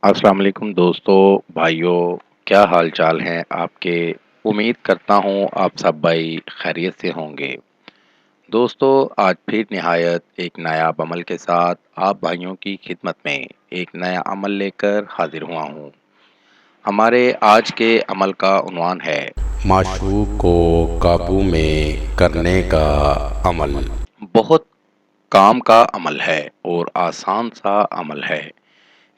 अस्सलाम वालेकुम दोस्तों, भाइयों, क्या हाल चाल हैं आपके। उम्मीद करता हूँ आप सब भाई खैरियत से होंगे। दोस्तों, आज फिर निहायत एक नायाब अमल के साथ आप भाइयों की खिदमत में एक नया अमल लेकर हाजिर हुआ हूँ। हमारे आज के अमल का उन्वान है माशूक को काबू में करने का अमल। बहुत काम का अमल है और आसान सा अमल है।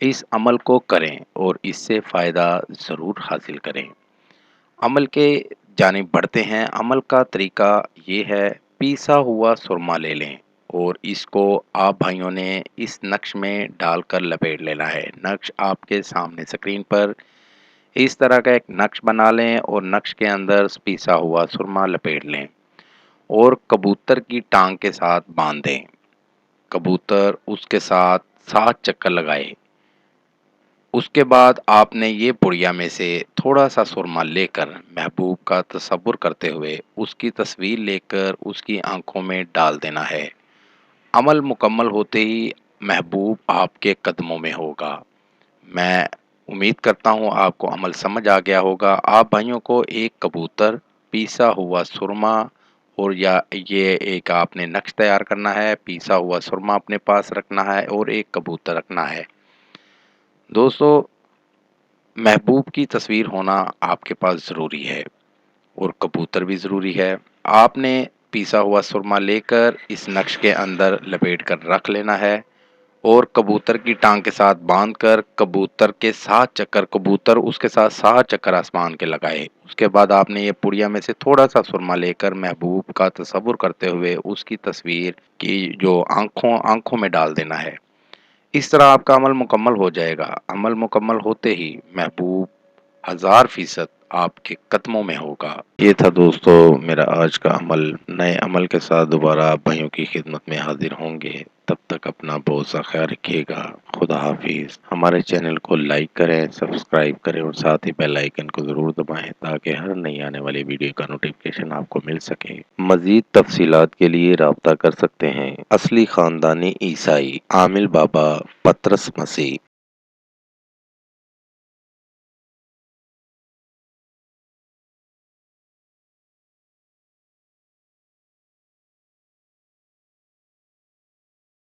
इस अमल को करें और इससे फ़ायदा ज़रूर हासिल करें। अमल के जानिब बढ़ते हैं। अमल का तरीका ये है, पीसा हुआ सुरमा ले लें और इसको आप भाइयों ने इस नक्श में डालकर लपेट लेना है। नक्श आपके सामने स्क्रीन पर इस तरह का एक नक्श बना लें और नक्श के अंदर पीसा हुआ सुरमा लपेट लें और कबूतर की टांग के साथ बांध दें। कबूतर उसके साथ 7 चक्कर लगाए। उसके बाद आपने ये पुड़िया में से थोड़ा-सा सुरमा लेकर महबूब का तसव्वुर करते हुए उसकी तस्वीर लेकर उसकी आँखों में डाल देना है। अमल मुकम्मल होते ही महबूब आपके कदमों में होगा। मैं उम्मीद करता हूँ आपको अमल समझ आ गया होगा। आप भाइयों को एक कबूतर, पीसा हुआ सुरमा और या ये एक आपने नक्श तैयार करना है, पीसा हुआ सुरमा अपने पास रखना है और एक कबूतर रखना है। दोस्तों, महबूब की तस्वीर होना आपके पास ज़रूरी है और कबूतर भी ज़रूरी है। आपने पीसा हुआ सुरमा लेकर इस नक्श के अंदर लपेट कर रख लेना है और कबूतर की टांग के साथ बांधकर कबूतर के 7 चक्कर, कबूतर उसके साथ 7 चक्कर आसमान के लगाए। उसके बाद आपने ये पुड़िया में से थोड़ा-सा सुरमा लेकर महबूब का तसव्वुर करते हुए उसकी तस्वीर की जो आँखों आँखों में डाल देना है। इस तरह आपका अमल मुकम्मल हो जाएगा। अमल मुकम्मल होते ही महबूब 1000% आपके कदमों में होगा। ये था दोस्तों मेरा आज का अमल। नए अमल के साथ दोबारा आप भाइयों की खिदमत में हाजिर होंगे। तब तक अपना बहुत सा ख्याल रखिएगा। खुदा हाफिज। हमारे चैनल को लाइक करें, सब्सक्राइब करें और साथ ही बेल आइकन को ज़रूर दबाएं ताकि हर नई आने वाली वीडियो का नोटिफिकेशन आपको मिल सके। मज़ीद तफसीलात के लिए राब्ता कर सकते हैं। असली ख़ानदानी ईसाई आमिल बाबा पतरस मसीह।